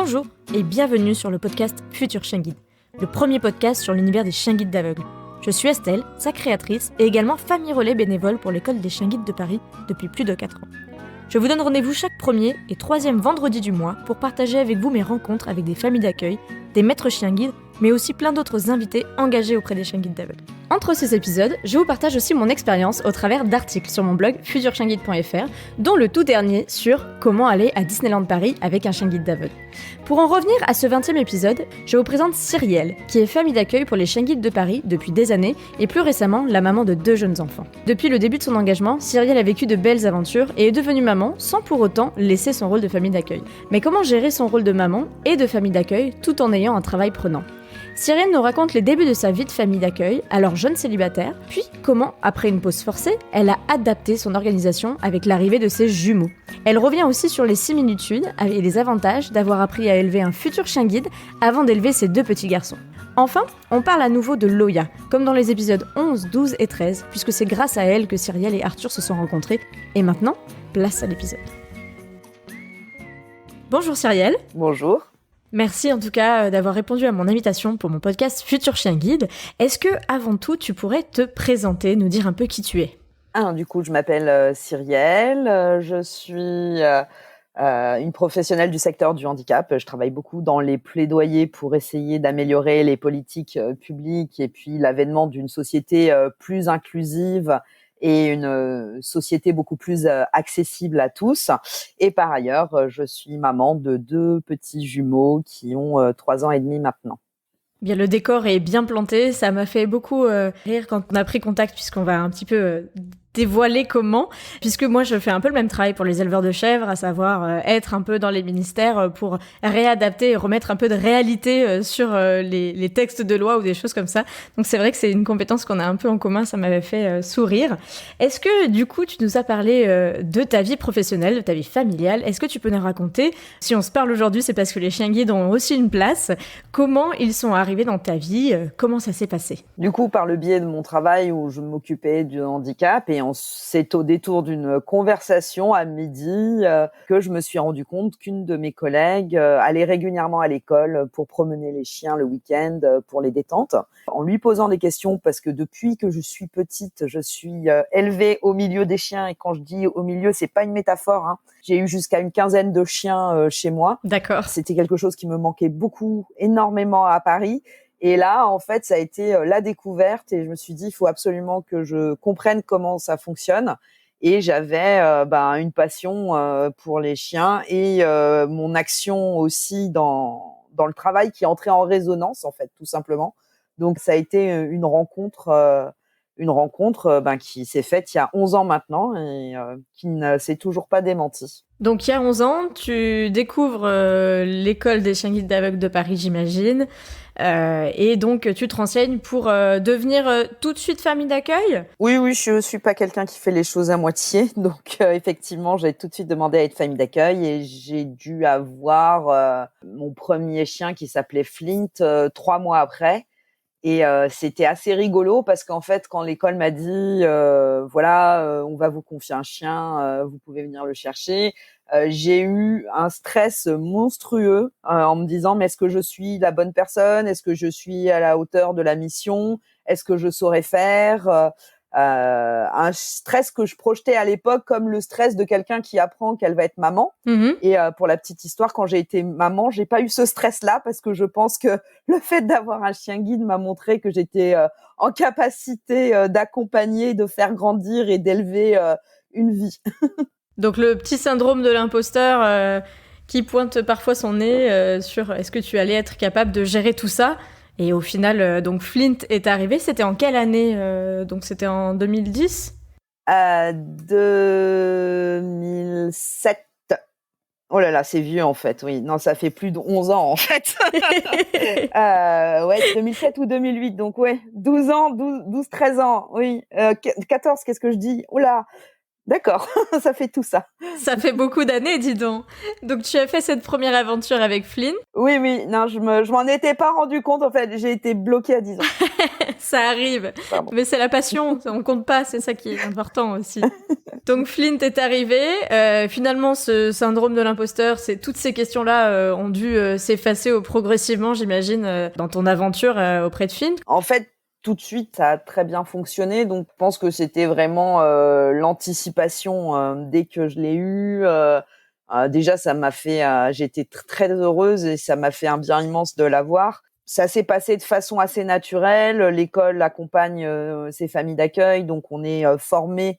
Bonjour et bienvenue sur le podcast Futur Chien Guide, le premier podcast sur l'univers des chiens guides d'aveugles. Je suis Estelle, sa créatrice et également famille relais bénévole pour l'école des chiens guides de Paris depuis plus de 4 ans. Je vous donne rendez-vous chaque premier et troisième vendredi du mois pour partager avec vous mes rencontres avec des familles d'accueil, des maîtres chiens guides, mais aussi plein d'autres invités engagés auprès des chiens guides d'aveugles. Entre ces épisodes, je vous partage aussi mon expérience au travers d'articles sur mon blog futurchienguide.fr, dont le tout dernier sur comment aller à Disneyland Paris avec un chien guide d'aveugle. Pour en revenir à ce 20e épisode, je vous présente Cyrielle, qui est famille d'accueil pour les chiens guides de Paris depuis des années et plus récemment la maman de 2 jeunes enfants. Depuis le début de son engagement, Cyrielle a vécu de belles aventures et est devenue maman sans pour autant laisser son rôle de famille d'accueil. Mais comment gérer son rôle de maman et de famille d'accueil tout en ayant un travail prenant ? Cyrielle nous raconte les débuts de sa vie de famille d'accueil, alors jeune célibataire, puis comment, après une pause forcée, elle a adapté son organisation avec l'arrivée de ses jumeaux. Elle revient aussi sur les similitudes et les avantages d'avoir appris à élever un futur chien guide avant d'élever ses 2 petits garçons. Enfin, on parle à nouveau de Loya, comme dans les épisodes 11, 12 et 13, puisque c'est grâce à elle que Cyrielle et Arthur se sont rencontrés. Et maintenant, place à l'épisode. Bonjour Cyrielle. Bonjour. Merci en tout cas d'avoir répondu à mon invitation pour mon podcast Futur Chien Guide. Est-ce que, avant tout, tu pourrais te présenter, nous dire un peu qui tu es ? Alors, du coup, je m'appelle Cyrielle, je suis une professionnelle du secteur du handicap. Je travaille beaucoup dans les plaidoyers pour essayer d'améliorer les politiques publiques et puis l'avènement d'une société plus inclusive et une société beaucoup plus accessible à tous. Et par ailleurs, je suis maman de 2 petits jumeaux qui ont 3 ans et demi maintenant. Bien, le décor est bien planté, ça m'a fait beaucoup rire quand on a pris contact, puisqu'on va un petit peu dévoiler comment, puisque moi je fais un peu le même travail pour les éleveurs de chèvres, à savoir être un peu dans les ministères pour réadapter et remettre un peu de réalité sur les textes de loi ou des choses comme ça. Donc c'est vrai que c'est une compétence qu'on a un peu en commun, ça m'avait fait sourire. Est-ce que du coup tu nous as parlé de ta vie professionnelle, de ta vie familiale ? Est-ce que tu peux nous raconter, si on se parle aujourd'hui, c'est parce que les chiens guides ont aussi une place, comment ils sont arrivés dans ta vie, comment ça s'est passé ? Du coup, par le biais de mon travail où je m'occupais du handicap, et c'est au détour d'une conversation à midi que je me suis rendu compte qu'une de mes collègues allait régulièrement à l'école pour promener les chiens le week-end pour les détentes. En lui posant des questions, parce que depuis que je suis petite, je suis élevée au milieu des chiens, et quand je dis au milieu, c'est pas une métaphore, hein. J'ai eu jusqu'à une quinzaine de chiens chez moi. D'accord. C'était quelque chose qui me manquait beaucoup, énormément à Paris. Et là, en fait, ça a été la découverte et je me suis dit, il faut absolument que je comprenne comment ça fonctionne. Et j'avais une passion pour les chiens et mon action aussi dans le travail qui entrait en résonance, en fait, tout simplement. Donc, ça a été une rencontre qui s'est faite il y a 11 ans maintenant et qui ne s'est toujours pas démentie. Donc, il y a 11 ans, tu découvres l'école des chiens guides d'aveugles de Paris, j'imagine. Et donc, tu te renseignes pour devenir tout de suite famille d'accueil ? Oui, je suis pas quelqu'un qui fait les choses à moitié. Donc, effectivement, j'ai tout de suite demandé à être famille d'accueil et j'ai dû avoir mon premier chien qui s'appelait Flint 3 mois après. Et c'était assez rigolo parce qu'en fait, quand l'école m'a dit on va vous confier un chien, vous pouvez venir le chercher, j'ai eu un stress monstrueux en me disant mais est-ce que je suis la bonne personne ? Est-ce que je suis à la hauteur de la mission ? Est-ce que je saurais faire ? Un stress que je projetais à l'époque comme le stress de quelqu'un qui apprend qu'elle va être maman. Mmh. Et pour la petite histoire, quand j'ai été maman, j'ai pas eu ce stress-là parce que je pense que le fait d'avoir un chien guide m'a montré que j'étais en capacité d'accompagner, de faire grandir et d'élever une vie. Donc le petit syndrome de l'imposteur qui pointe parfois son nez sur est-ce que tu allais être capable de gérer tout ça ? Et au final, donc Flint est arrivé. C'était en quelle année ? Donc c'était en 2010 ? 2007. Oh là là, c'est vieux en fait, oui. Non, ça fait plus de 11 ans en fait. 2007 ou 2008, donc 12 ans, 12, 13 ans, oui. 14, qu'est-ce que je dis ? Oh là, d'accord, ça fait tout ça. Ça fait beaucoup d'années, dis donc. Donc, tu as fait cette première aventure avec Flynn. Oui, non, je m'en étais pas rendu compte, en fait. J'ai été bloquée à 10 ans. Ça arrive. Pardon. Mais c'est la passion, on compte pas, c'est ça qui est important aussi. Donc, Flynn est arrivé. Finalement, ce syndrome de l'imposteur, toutes ces questions-là ont dû s'effacer progressivement, j'imagine, dans ton aventure auprès de Flynn. En fait, tout de suite, ça a très bien fonctionné. Donc, je pense que c'était vraiment l'anticipation dès que je l'ai eu. Déjà, ça m'a fait, j'étais très heureuse et ça m'a fait un bien immense de l'avoir. Ça s'est passé de façon assez naturelle. L'école accompagne ces familles d'accueil, donc on est formé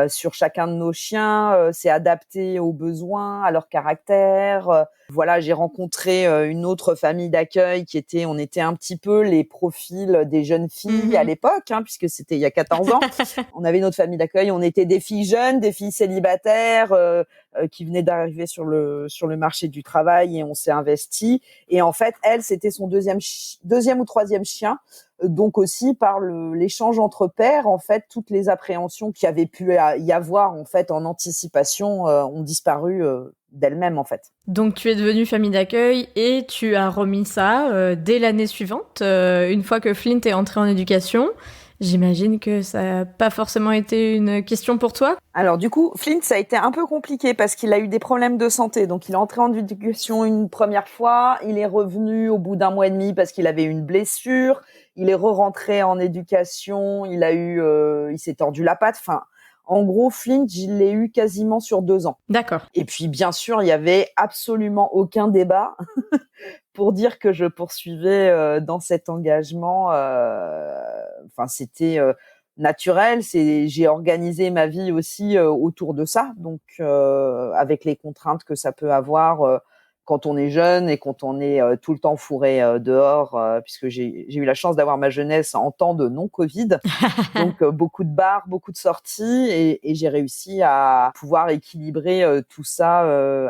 sur chacun de nos chiens. C'est adapté aux besoins, à leur caractère. Voilà, j'ai rencontré une autre famille d'accueil on était un petit peu les profils des jeunes filles à l'époque, puisque c'était il y a 14 ans. On avait une autre famille d'accueil, on était des filles jeunes, des filles célibataires qui venaient d'arriver sur le marché du travail et on s'est investi. Et en fait, elle, c'était son deuxième ou troisième chien. Donc aussi par l'échange entre pairs, en fait, toutes les appréhensions qu'il y avait pu y avoir en fait en anticipation ont disparu d'elles-mêmes en fait. Donc tu es devenue famille d'accueil et tu as remis ça dès l'année suivante, une fois que Flint est entré en éducation. J'imagine que ça n'a pas forcément été une question pour toi. Alors du coup, Flint, ça a été un peu compliqué parce qu'il a eu des problèmes de santé. Donc il est entré en éducation une première fois, il est revenu au bout d'1 mois et demi parce qu'il avait une blessure, il est re-rentré en éducation, il s'est tordu la patte, enfin... En gros, Flint, je l'ai eu quasiment sur 2 ans. D'accord. Et puis, bien sûr, il y avait absolument aucun débat pour dire que je poursuivais dans cet engagement. Enfin, c'était naturel. J'ai organisé ma vie aussi autour de ça, donc avec les contraintes que ça peut avoir quand on est jeune et quand on est tout le temps fourré dehors, puisque j'ai eu la chance d'avoir ma jeunesse en temps de non-Covid. Donc, beaucoup de bars, beaucoup de sorties et j'ai réussi à pouvoir équilibrer tout ça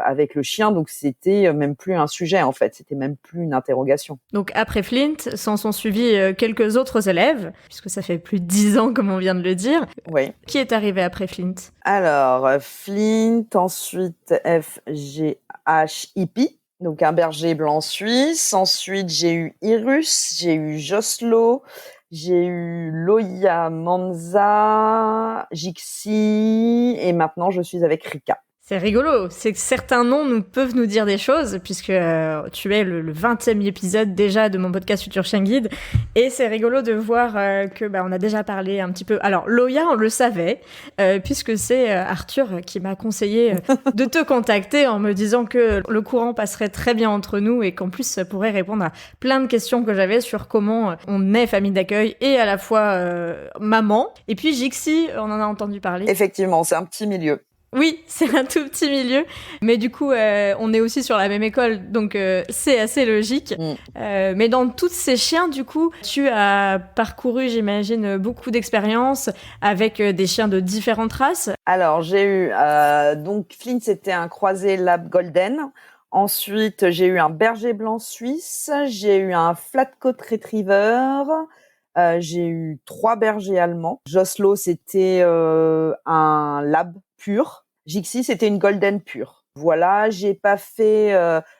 avec le chien. Donc, c'était même plus un sujet, en fait. C'était même plus une interrogation. Donc, après Flint, s'en sont suivis quelques autres élèves, puisque ça fait plus de 10 ans, comme on vient de le dire. Oui. Qui est arrivé après Flint ? Alors, Flint, ensuite FGH Hippie, donc un berger blanc suisse. Ensuite, j'ai eu Irus, j'ai eu Joslo, j'ai eu Loya Manza, Jixi, et maintenant je suis avec Rika. C'est rigolo, c'est que certains noms peuvent nous dire des choses, puisque tu es le 20e épisode déjà de mon podcast Futur Chien Guide, et c'est rigolo de voir que on a déjà parlé un petit peu. Alors, Loya, on le savait, puisque c'est Arthur qui m'a conseillé de te contacter en me disant que le courant passerait très bien entre nous, et qu'en plus, ça pourrait répondre à plein de questions que j'avais sur comment on est famille d'accueil, et à la fois maman. Et puis Jixi, on en a entendu parler. Effectivement, c'est un petit milieu. Oui, c'est un tout petit milieu, mais du coup, on est aussi sur la même école, donc c'est assez logique. Mais dans tous ces chiens, du coup, tu as parcouru, j'imagine, beaucoup d'expériences avec des chiens de différentes races. Alors, j'ai eu... donc, Flint, c'était un croisé lab golden. Ensuite, j'ai eu un berger blanc suisse. J'ai eu un flat-coat retriever. J'ai eu 3 bergers allemands. Joslo, c'était un lab pur. Jixi, c'était une golden pure. Voilà, j'ai pas fait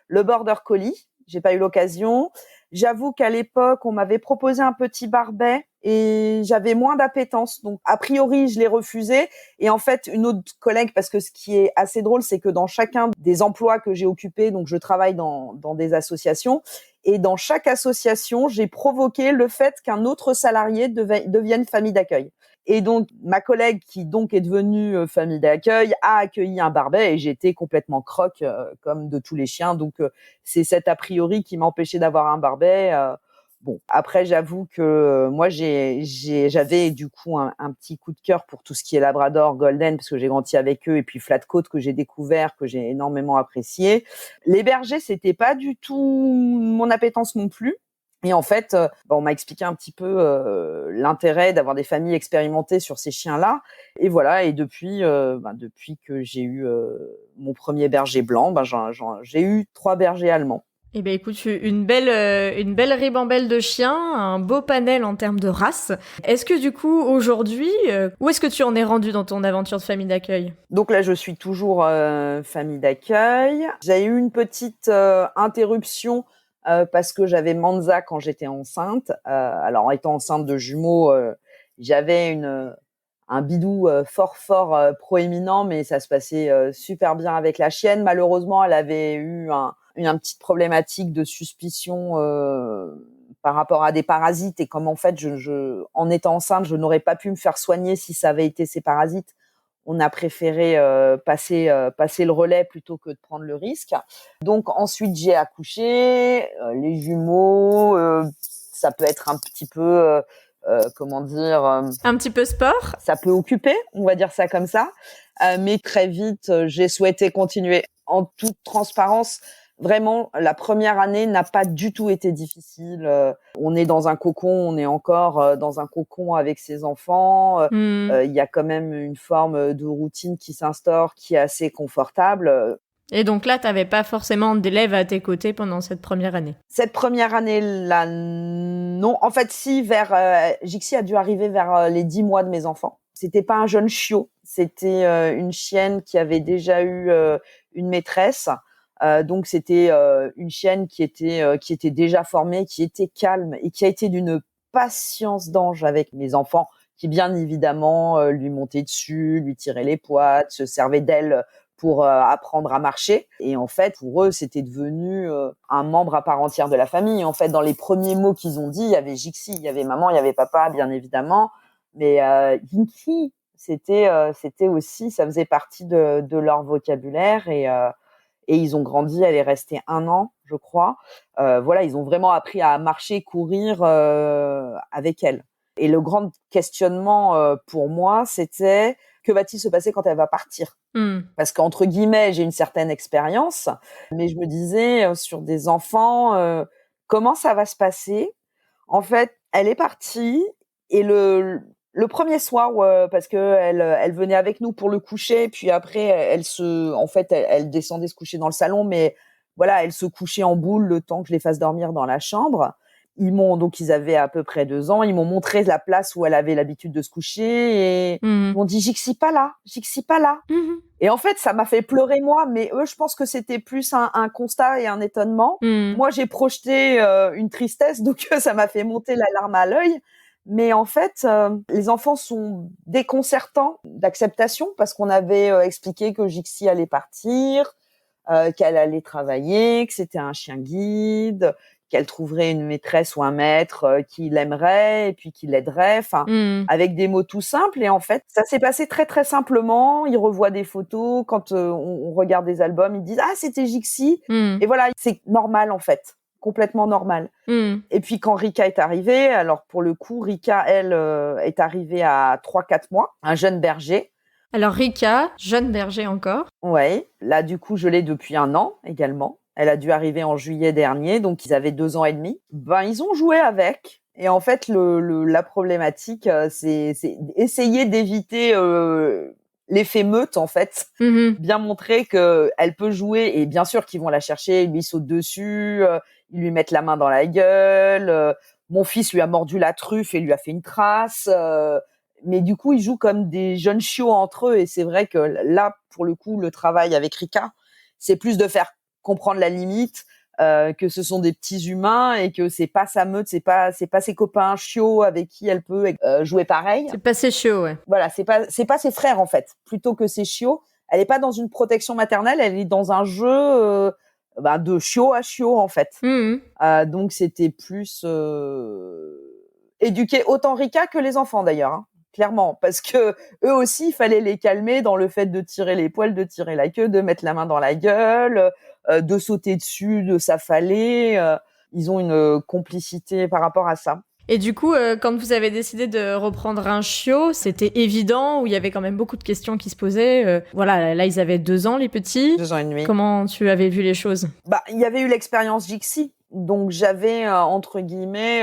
le border collie. J'ai pas eu l'occasion. J'avoue qu'à l'époque, on m'avait proposé un petit barbet et j'avais moins d'appétence. Donc, a priori, je l'ai refusé. Et en fait, une autre collègue, parce que ce qui est assez drôle, c'est que dans chacun des emplois que j'ai occupés, donc je travaille dans des associations, et dans chaque association, j'ai provoqué le fait qu'un autre salarié devienne famille d'accueil. Et donc, ma collègue, qui donc est devenue famille d'accueil, a accueilli un barbet et j'étais complètement croque, comme de tous les chiens. Donc, c'est cet a priori qui m'empêchait d'avoir un barbet. Bon, après, j'avoue que moi, j'avais du coup un petit coup de cœur pour tout ce qui est Labrador, Golden, parce que j'ai grandi avec eux, et puis Flatcoat que j'ai découvert, que j'ai énormément apprécié. Les bergers, c'était pas du tout mon appétence non plus. Et en fait, on m'a expliqué un petit peu l'intérêt d'avoir des familles expérimentées sur ces chiens-là. Et voilà. Et depuis que j'ai eu mon premier berger blanc, j'ai eu 3 bergers allemands. Eh ben écoute, une belle ribambelle de chiens, un beau panel en termes de race. Est-ce que du coup, aujourd'hui, où est-ce que tu en es rendu dans ton aventure de famille d'accueil? Donc là, je suis toujours famille d'accueil. J'ai eu une petite interruption parce que j'avais Manza quand j'étais enceinte. Alors, en étant enceinte de jumeaux, j'avais un bidou fort proéminent, mais ça se passait super bien avec la chienne. Malheureusement, elle avait eu une petite problématique de suspicion par rapport à des parasites. Et comme en fait, en étant enceinte, je n'aurais pas pu me faire soigner si ça avait été ces parasites. On a préféré passer le relais plutôt que de prendre le risque. Donc ensuite, j'ai accouché. Les jumeaux, ça peut être un petit peu... comment dire, Un petit peu sport? ça peut occuper, on va dire ça comme ça. Mais très vite, j'ai souhaité continuer. En toute transparence, vraiment, la première année n'a pas du tout été difficile. On est dans un cocon, on est encore dans un cocon avec ses enfants. Il y a quand même une forme de routine qui s'instaure, qui est assez confortable. Et donc là, t'avais pas forcément d'élèves à tes côtés pendant cette première année? Cette première année-là, non. En fait, si, Jixi a dû arriver vers les 10 mois de mes enfants. C'était pas un jeune chiot. C'était une chienne qui avait déjà eu une maîtresse. Donc, c'était une chienne qui était déjà formée, qui était calme et qui a été d'une patience d'ange avec mes enfants, qui bien évidemment lui montaient dessus, lui tiraient les poids, se servaient d'elle pour apprendre à marcher. Et en fait, pour eux, c'était devenu un membre à part entière de la famille. En fait, dans les premiers mots qu'ils ont dit, il y avait Jixi, il y avait maman, il y avait papa, bien évidemment. Mais Jinky, c'était aussi, ça faisait partie de leur vocabulaire. Et ils ont grandi, elle est restée 1 an, je crois. Voilà, ils ont vraiment appris à marcher, courir avec elle. Et le grand questionnement pour moi, c'était que va-t-il se passer quand elle va partir ? Parce qu'entre guillemets, j'ai une certaine expérience, mais je me disais sur des enfants, comment ça va se passer ? En fait, elle est partie et le premier soir, parce que elle venait avec nous pour le coucher, puis après elle descendait se coucher dans le salon, mais voilà, elle se couchait en boule le temps que je les fasse dormir dans la chambre. Ils avaient à peu près 2 ans, ils m'ont montré la place où elle avait l'habitude de se coucher et ils m'ont dit Jixi pas là. Et en fait, ça m'a fait pleurer moi, mais eux, je pense que c'était plus un constat et un étonnement. Moi, j'ai projeté une tristesse, donc ça m'a fait monter la larme à l'œil. Mais en fait, les enfants sont déconcertants d'acceptation parce qu'on avait expliqué que Jixi allait partir, qu'elle allait travailler, que c'était un chien guide, qu'elle trouverait une maîtresse ou un maître qui l'aimerait et puis qui l'aiderait, avec des mots tout simples. Et en fait, ça s'est passé très très simplement. Ils revoient des photos, quand on regarde des albums, ils disent « Ah, c'était Jixi !» Et voilà, c'est normal en fait, complètement normal. Et puis quand Rika est arrivée, alors pour le coup, Rika, elle, est arrivée à 3-4 mois, un jeune berger. Alors Rika, jeune berger encore. Ouais, là du coup, je l'ai depuis 1 an également. Elle a dû arriver en juillet dernier, donc ils avaient 2 ans et demi. Ils ont joué avec. Et en fait, la problématique, c'est essayer d'éviter l'effet meute, en fait. Bien montrer que elle peut jouer, et bien sûr qu'ils vont la chercher, ils lui sautent dessus, ils lui mettent la main dans la gueule. Mon fils lui a mordu la truffe et lui a fait une trace. Mais du coup, ils jouent comme des jeunes chiots entre eux. Et c'est vrai que là, pour le coup, le travail avec Rika, c'est plus de faire comprendre la limite, que ce sont des petits humains et que c'est pas sa meute, c'est pas ses copains chiots avec qui elle peut jouer pareil. C'est pas ses chiots, ouais. Voilà, c'est pas ses frères en fait, plutôt que ses chiots. Elle est pas dans une protection maternelle, elle est dans un jeu de chiot à chiot en fait. Donc c'était plus éduquer autant Rika que les enfants d'ailleurs, hein, clairement, parce que eux aussi il fallait les calmer dans le fait de tirer les poils, de tirer la queue, de mettre la main dans la gueule, de sauter dessus, de s'affaler. Ils ont une complicité par rapport à ça. Et du coup, quand vous avez décidé de reprendre un chiot, c'était évident, ou il y avait quand même beaucoup de questions qui se posaient. Voilà, là, ils avaient 2 ans, les petits. 2 ans et demi. Comment tu avais vu les choses ? Il y avait eu l'expérience Jixi. Donc, j'avais, entre guillemets,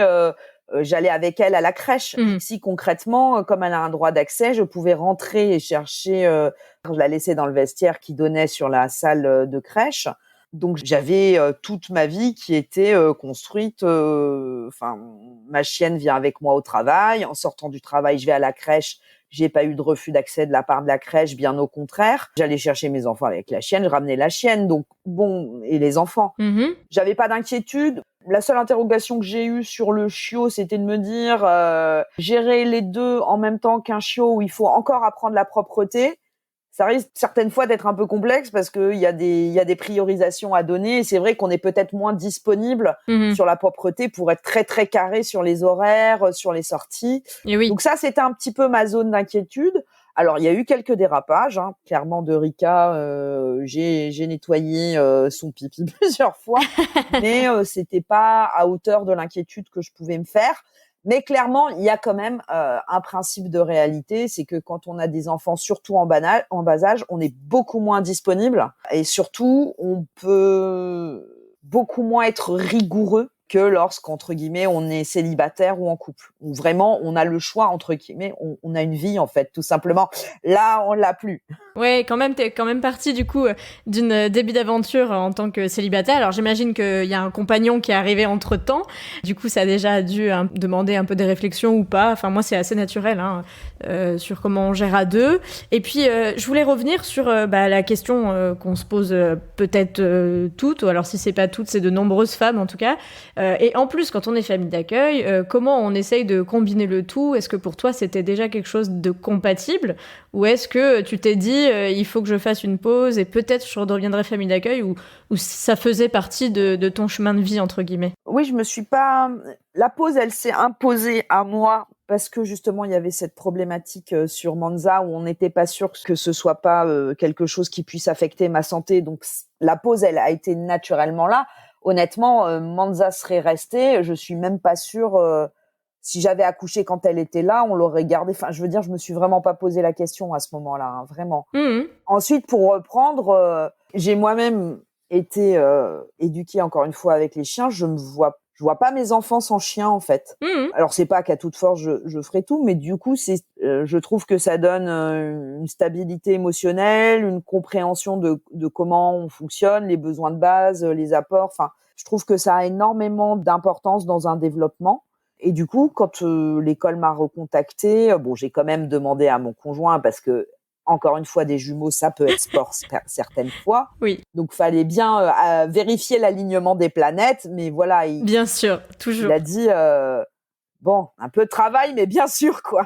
j'allais avec elle à la crèche. Jixi, concrètement, comme elle a un droit d'accès, je pouvais rentrer et chercher. Je la laissais dans le vestiaire qui donnait sur la salle de crèche. Donc j'avais toute ma vie qui était construite. Enfin, ma chienne vient avec moi au travail. En sortant du travail, je vais à la crèche. J'ai pas eu de refus d'accès de la part de la crèche, bien au contraire. J'allais chercher mes enfants avec la chienne, je ramenais la chienne. Donc bon, et les enfants. J'avais pas d'inquiétude. La seule interrogation que j'ai eue sur le chiot, c'était de me dire gérer les deux en même temps qu'un chiot où il faut encore apprendre la propreté. Ça risque certaines fois d'être un peu complexe parce que il y a des priorisations à donner et c'est vrai qu'on est peut-être moins disponible sur la propreté pour être très très carré sur les horaires, sur les sorties. Et oui. Donc ça, c'était un petit peu ma zone d'inquiétude. Alors, il y a eu quelques dérapages, clairement de Rika, j'ai nettoyé son pipi plusieurs fois, mais c'était pas à hauteur de l'inquiétude que je pouvais me faire. Mais clairement, il y a quand même un principe de réalité, c'est que quand on a des enfants, surtout en bas âge, on est beaucoup moins disponible et surtout, on peut beaucoup moins être rigoureux que lorsqu'entre guillemets on est célibataire ou en couple, où vraiment on a le choix entre guillemets, on a une vie en fait, tout simplement. Là, on l'a plus. Ouais, quand même, t'es quand même partie du coup d'une début d'aventure en tant que célibataire. Alors j'imagine qu'il y a un compagnon qui est arrivé entre temps. Du coup, ça a déjà dû demander un peu des réflexions ou pas. Enfin, moi, c'est assez naturel sur comment on gère à deux. Et puis, je voulais revenir sur la question qu'on se pose peut-être toutes, ou alors si c'est pas toutes, c'est de nombreuses femmes en tout cas. Et en plus, quand on est famille d'accueil, comment on essaye de combiner le tout? Est-ce que pour toi, c'était déjà quelque chose de compatible? Ou est-ce que tu t'es dit, il faut que je fasse une pause et peut-être je redeviendrai famille d'accueil ou ça faisait partie de ton chemin de vie, entre guillemets? Oui, je me suis pas... La pause, elle s'est imposée à moi parce que justement, il y avait cette problématique sur Monza où on n'était pas sûr que ce soit pas quelque chose qui puisse affecter ma santé. Donc, la pause, elle a été naturellement là. Honnêtement, Monza serait restée. Je suis même pas sûre... si j'avais accouché quand elle était là, on l'aurait gardée. Enfin, je veux dire, je me suis vraiment pas posé la question à ce moment-là, vraiment. Ensuite, pour reprendre, j'ai moi-même été éduquée encore une fois avec les chiens. Je vois pas mes enfants sans chien en fait. Alors c'est pas qu'à toute force je ferai tout, mais du coup je trouve que ça donne une stabilité émotionnelle, une compréhension de comment on fonctionne, les besoins de base, les apports. Enfin, je trouve que ça a énormément d'importance dans un développement. Et du coup, quand l'école m'a recontactée, bon, j'ai quand même demandé à mon conjoint parce que, encore une fois, des jumeaux, ça peut être sport certaines fois. Oui. Donc, fallait bien vérifier l'alignement des planètes. Mais voilà, bien sûr, toujours. Il a dit, bon, un peu de travail, mais bien sûr, quoi.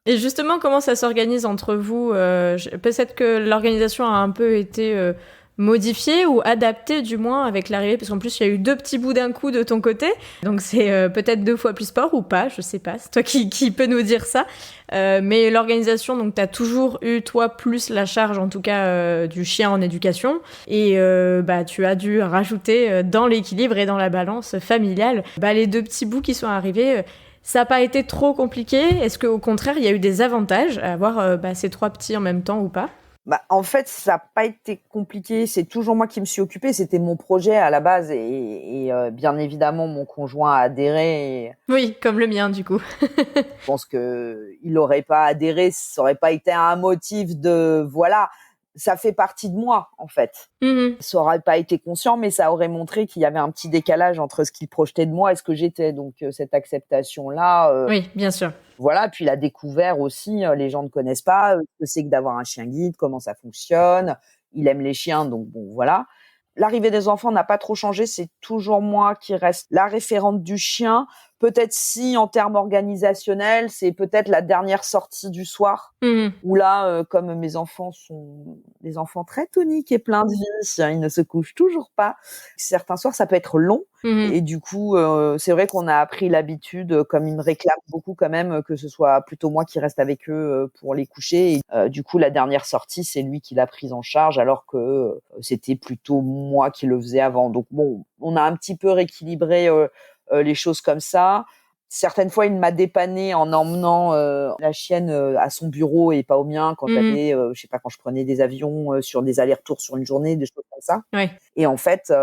Et justement, comment ça s'organise entre vous? Peut-être que l'organisation a un peu été... modifié ou adapté du moins avec l'arrivée, parce qu'en plus il y a eu 2 petits bouts d'un coup de ton côté, donc c'est peut-être 2 fois plus sport ou pas, je sais pas, c'est toi qui peux nous dire ça, mais l'organisation, donc t'as toujours eu toi plus la charge en tout cas du chien en éducation et tu as dû rajouter dans l'équilibre et dans la balance familiale les 2 petits bouts qui sont arrivés. Ça n'a pas été trop compliqué? Est-ce qu'au contraire il y a eu des avantages à avoir ces 3 petits en même temps ou pas? En fait, ça n'a pas été compliqué. C'est toujours moi qui me suis occupée. C'était mon projet à la base et bien évidemment, mon conjoint a adhéré. Oui, comme le mien, du coup. Je pense qu'il n'aurait pas adhéré. Ça n'aurait pas été un motif de... Voilà, ça fait partie de moi, en fait. Ça n'aurait pas été conscient, mais ça aurait montré qu'il y avait un petit décalage entre ce qu'il projetait de moi et ce que j'étais. Donc, cette acceptation-là... Oui, bien sûr. Voilà, puis la découvert aussi, les gens ne connaissent pas ce que c'est que d'avoir un chien guide, comment ça fonctionne. Il aime les chiens, donc bon, voilà. L'arrivée des enfants n'a pas trop changé, c'est toujours moi qui reste la référente du chien. Peut-être si, en termes organisationnels, c'est peut-être la dernière sortie du soir, où là, comme mes enfants sont des enfants très toniques et pleins de vie, ils ne se couchent toujours pas. Certains soirs, ça peut être long. Et du coup, c'est vrai qu'on a appris l'habitude, comme ils me réclament beaucoup quand même, que ce soit plutôt moi qui reste avec eux pour les coucher. Et, du coup, la dernière sortie, c'est lui qui l'a prise en charge, alors que c'était plutôt moi qui le faisais avant. Donc bon, on a un petit peu rééquilibré les choses comme ça. Certaines fois, il m'a dépanné en emmenant la chienne à son bureau et pas au mien quand j'avais, je sais pas, quand je prenais des avions sur des allers-retours sur une journée, des choses comme ça. Ouais. Et en fait,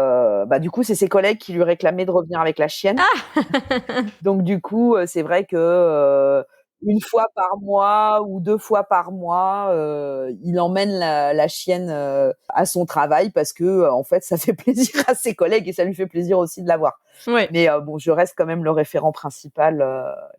du coup, c'est ses collègues qui lui réclamaient de revenir avec la chienne. Ah Donc du coup, c'est vrai que une fois par mois ou 2 fois par mois, il emmène la chienne, à son travail parce que, en fait, ça fait plaisir à ses collègues et ça lui fait plaisir aussi de la voir. Ouais. Mais bon, je reste quand même le référent principal,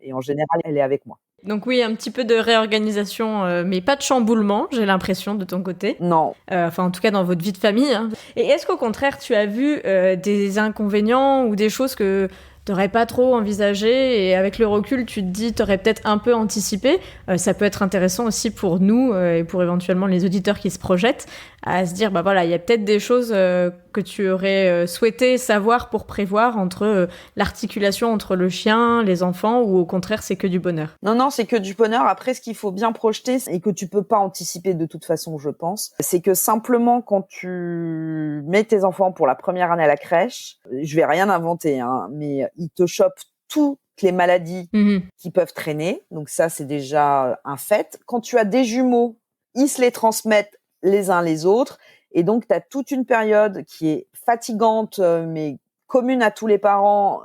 et en général, elle est avec moi. Donc oui, un petit peu de réorganisation, mais pas de chamboulement, j'ai l'impression, de ton côté. Non. Enfin, en tout cas, dans votre vie de famille, hein. Et est-ce qu'au contraire, tu as vu des inconvénients ou des choses que t'aurais pas trop envisagées et avec le recul, tu te dis, t'aurais peut-être un peu anticipé. Ça peut être intéressant aussi pour nous et pour éventuellement les auditeurs qui se projettent à se dire, bah voilà, il y a peut-être des choses que tu aurais souhaité savoir pour prévoir entre l'articulation entre le chien, les enfants, ou au contraire, c'est que du bonheur. Non, c'est que du bonheur. Après, ce qu'il faut bien projeter et que tu peux pas anticiper de toute façon, je pense, c'est que simplement quand tu mets tes enfants pour la première année à la crèche, je vais rien inventer, hein, mais ils te chopent toutes les maladies qui peuvent traîner. Donc ça, c'est déjà un fait. Quand tu as des jumeaux, ils se les transmettent les uns les autres. Et donc, tu as toute une période qui est fatigante, mais commune à tous les parents,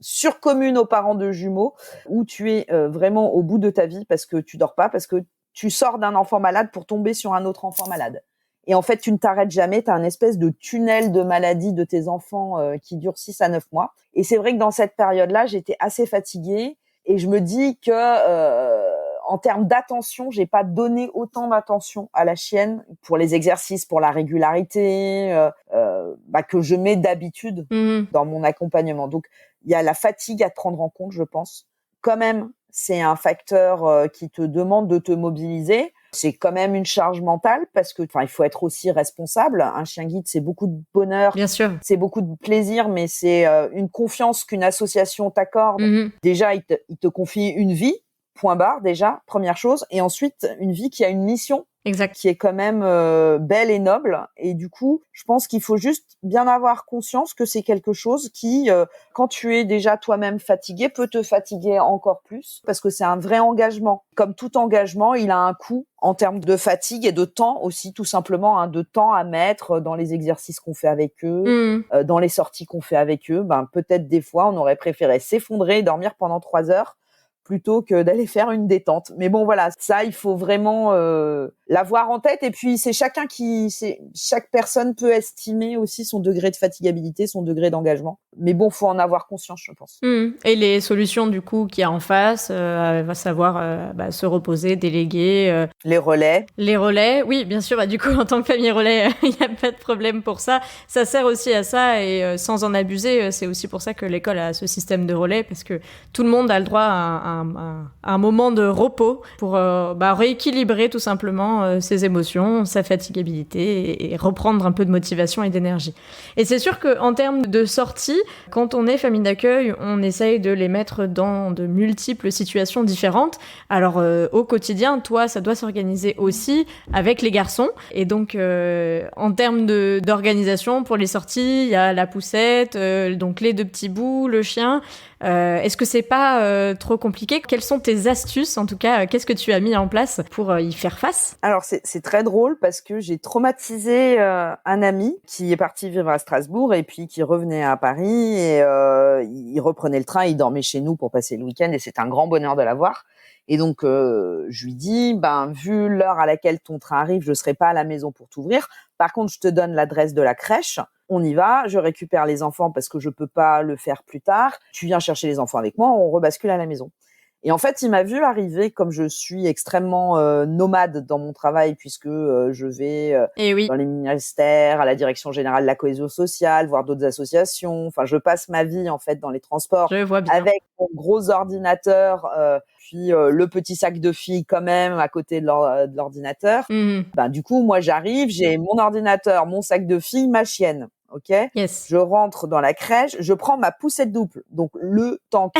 surcommune aux parents de jumeaux, où tu es vraiment au bout de ta vie parce que tu dors pas, parce que tu sors d'un enfant malade pour tomber sur un autre enfant malade. Et en fait, tu ne t'arrêtes jamais, tu as un espèce de tunnel de maladie de tes enfants qui dure 6 à 9 mois. Et c'est vrai que dans cette période-là, j'étais assez fatiguée et je me dis que en termes d'attention, j'ai pas donné autant d'attention à la chienne pour les exercices, pour la régularité que je mets d'habitude dans mon accompagnement. Donc, il y a la fatigue à te prendre en compte, je pense. Quand même, c'est un facteur qui te demande de te mobiliser. C'est quand même une charge mentale parce que, il faut être aussi responsable. Un chien guide, c'est beaucoup de bonheur. Bien sûr. C'est beaucoup de plaisir, mais c'est une confiance qu'une association t'accorde. Déjà, il te confie une vie. Point barre, déjà, première chose. Et ensuite, une vie qui a une mission. Exact. Qui est quand même belle et noble. Et du coup, je pense qu'il faut juste bien avoir conscience que c'est quelque chose qui, quand tu es déjà toi-même fatigué, peut te fatiguer encore plus. Parce que c'est un vrai engagement. Comme tout engagement, il a un coût en termes de fatigue et de temps aussi, tout simplement, hein, de temps à mettre dans les exercices qu'on fait avec eux, dans les sorties qu'on fait avec eux. Peut-être des fois, on aurait préféré s'effondrer et dormir pendant 3 heures plutôt que d'aller faire une détente. Mais bon, voilà, ça, il faut vraiment l'avoir en tête. Et puis, chaque personne peut estimer aussi son degré de fatigabilité, son degré d'engagement. Mais bon, faut en avoir conscience, je pense. Et les solutions, du coup, qu'il y a en face, va savoir se reposer, déléguer. Les relais. Les relais, oui, bien sûr. Du coup, en tant que famille relais, il n'y a pas de problème pour ça. Ça sert aussi à ça et sans en abuser, c'est aussi pour ça que l'école a ce système de relais parce que tout le monde a le droit à un moment de repos pour rééquilibrer tout simplement ses émotions, sa fatigabilité et reprendre un peu de motivation et d'énergie. Et c'est sûr qu'en termes de sortie, quand on est famille d'accueil, on essaye de les mettre dans de multiples situations différentes. Alors au quotidien, toi, ça doit s'organiser aussi avec les garçons. Et donc en termes d'organisation pour les sorties, il y a la poussette, donc les 2 petits bouts, le chien. Est-ce que c'est pas trop compliqué ? Quelles sont tes astuces, en tout cas, qu'est-ce que tu as mis en place pour y faire face ? Alors c'est très drôle parce que j'ai traumatisé un ami qui est parti vivre à Strasbourg et puis qui revenait à Paris et il reprenait le train, il dormait chez nous pour passer le week-end et c'est un grand bonheur de l'avoir. Et donc je lui dis, vu l'heure à laquelle ton train arrive, je serai pas à la maison pour t'ouvrir. Par contre, je te donne l'adresse de la crèche. On y va, je récupère les enfants parce que je peux pas le faire plus tard. Tu viens chercher les enfants avec moi, on rebascule à la maison. Et en fait, il m'a vu arriver comme je suis extrêmement nomade dans mon travail puisque je vais dans les ministères, à la direction générale de la cohésion sociale, voir d'autres associations. Enfin, je passe ma vie en fait dans les transports Je vois bien. avec mon gros ordinateur, puis le petit sac de filles quand même à côté de l'ordinateur. Du coup, moi, j'arrive, j'ai mon ordinateur, mon sac de filles, ma chienne. Ok. Yes. Je rentre dans la crèche, je prends ma poussette double, donc le tank,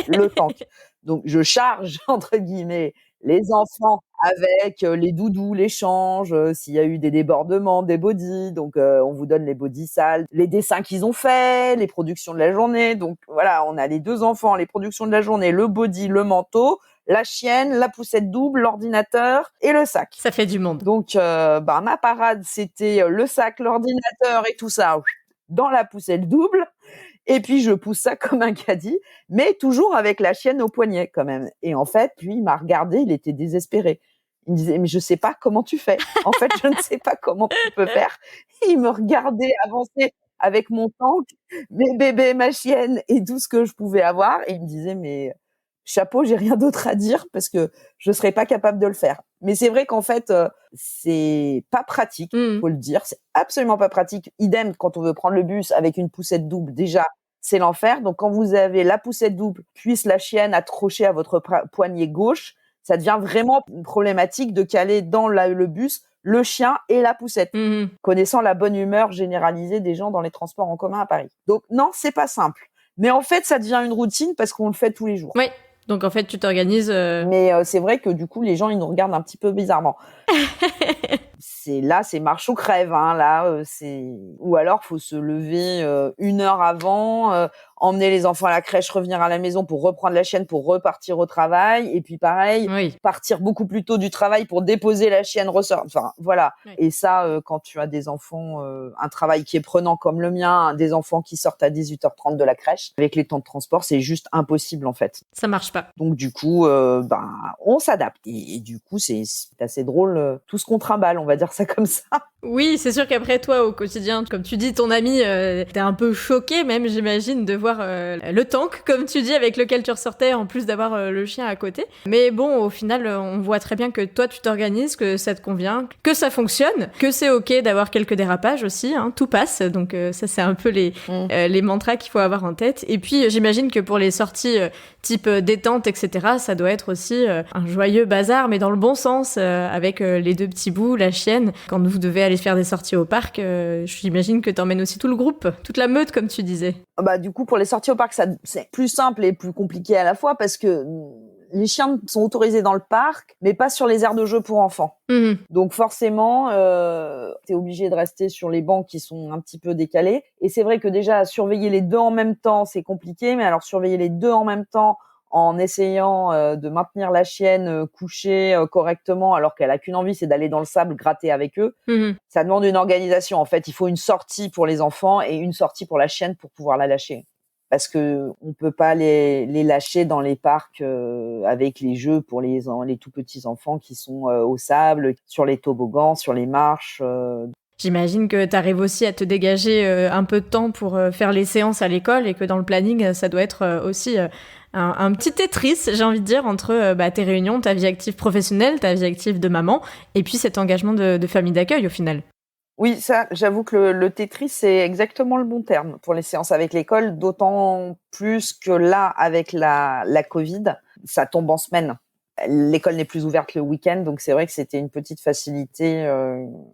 le tank. Donc je charge entre guillemets les enfants avec les doudous, l'échange, s'il y a eu des débordements, des bodys, donc on vous donne les bodys sales, les dessins qu'ils ont faits, les productions de la journée. Donc voilà, on a les 2 enfants, les productions de la journée, le body, le manteau, la chienne, la poussette double, l'ordinateur et le sac. Ça fait du monde. Donc ma parade, c'était le sac, l'ordinateur et tout ça dans la poussette double. Et puis, je pousse ça comme un caddie, mais toujours avec la chienne au poignet quand même. Et en fait, lui, il m'a regardé, il était désespéré. Il me disait, mais je sais pas comment tu fais. En fait, je ne sais pas comment tu peux faire. Et il me regardait avancer avec mon tank, mes bébés, ma chienne et tout ce que je pouvais avoir. Et il me disait, mais chapeau, j'ai rien d'autre à dire parce que je serais pas capable de le faire. Mais c'est vrai qu'en fait, c'est pas pratique, faut le dire. C'est absolument pas pratique. Idem quand on veut prendre le bus avec une poussette double. Déjà, c'est l'enfer. Donc, quand vous avez la poussette double, puis la chienne accrochée à votre poignet gauche, ça devient vraiment problématique de caler dans le bus le chien et la poussette, connaissant la bonne humeur généralisée des gens dans les transports en commun à Paris. Donc non, c'est pas simple. Mais en fait, ça devient une routine parce qu'on le fait tous les jours. Oui, donc en fait, tu t'organises... Mais c'est vrai que du coup, les gens, ils nous regardent un petit peu bizarrement. C'est marche ou crève, hein, là, ou alors faut se lever 1 heure avant, emmener les enfants à la crèche, revenir à la maison pour reprendre la chienne, pour repartir au travail, et puis pareil, partir beaucoup plus tôt du travail pour déposer la chienne, enfin voilà. Et ça, quand tu as des enfants, un travail qui est prenant comme le mien, des enfants qui sortent à 18h30 de la crèche, avec les temps de transport, c'est juste impossible en fait. Ça marche pas. Donc du coup, on s'adapte. Et du coup, c'est assez drôle, tout ce qu'on trimballe, on va dire ça comme ça. Oui, c'est sûr qu'après toi, au quotidien, comme tu dis, ton ami, t'es un peu choqué même, j'imagine, de voir le tank, comme tu dis, avec lequel tu ressortais, en plus d'avoir le chien à côté. Mais bon, au final, on voit très bien que toi, tu t'organises, que ça te convient, que ça fonctionne, que c'est ok d'avoir quelques dérapages aussi, hein, tout passe. Donc ça, c'est un peu les mantras qu'il faut avoir en tête. Et puis, j'imagine que pour les sorties type détente, etc., ça doit être aussi un joyeux bazar, mais dans le bon sens, avec les 2 petits bouts, la chienne. Quand vous devez aller faire des sorties au parc, j'imagine que t'emmènes aussi tout le groupe, toute la meute, comme tu disais. Bah du coup, pour les sorties au parc, c'est plus simple et plus compliqué à la fois parce que les chiens sont autorisés dans le parc, mais pas sur les aires de jeu pour enfants. Donc forcément, t'es obligé de rester sur les bancs qui sont un petit peu décalés. Et c'est vrai que déjà, surveiller les 2 en même temps, c'est compliqué. Mais alors, surveiller les 2 en même temps en essayant de maintenir la chienne couchée correctement alors qu'elle a qu'une envie, c'est d'aller dans le sable gratter avec eux. Ça demande une organisation. En fait, il faut une sortie pour les enfants et une sortie pour la chienne pour pouvoir la lâcher. Parce que on peut pas les lâcher dans les parcs avec les jeux pour les tout petits enfants qui sont au sable, sur les toboggans, sur les marches. J'imagine que tu arrives aussi à te dégager un peu de temps pour faire les séances à l'école et que dans le planning, ça doit être aussi un petit Tetris, j'ai envie de dire, entre tes réunions, ta vie active professionnelle, ta vie active de maman et puis cet engagement de famille d'accueil au final. Oui, ça, j'avoue que le Tetris, c'est exactement le bon terme pour les séances avec l'école, d'autant plus que là, avec la Covid, ça tombe en semaine. L'école n'est plus ouverte le week-end, donc c'est vrai que c'était une petite facilité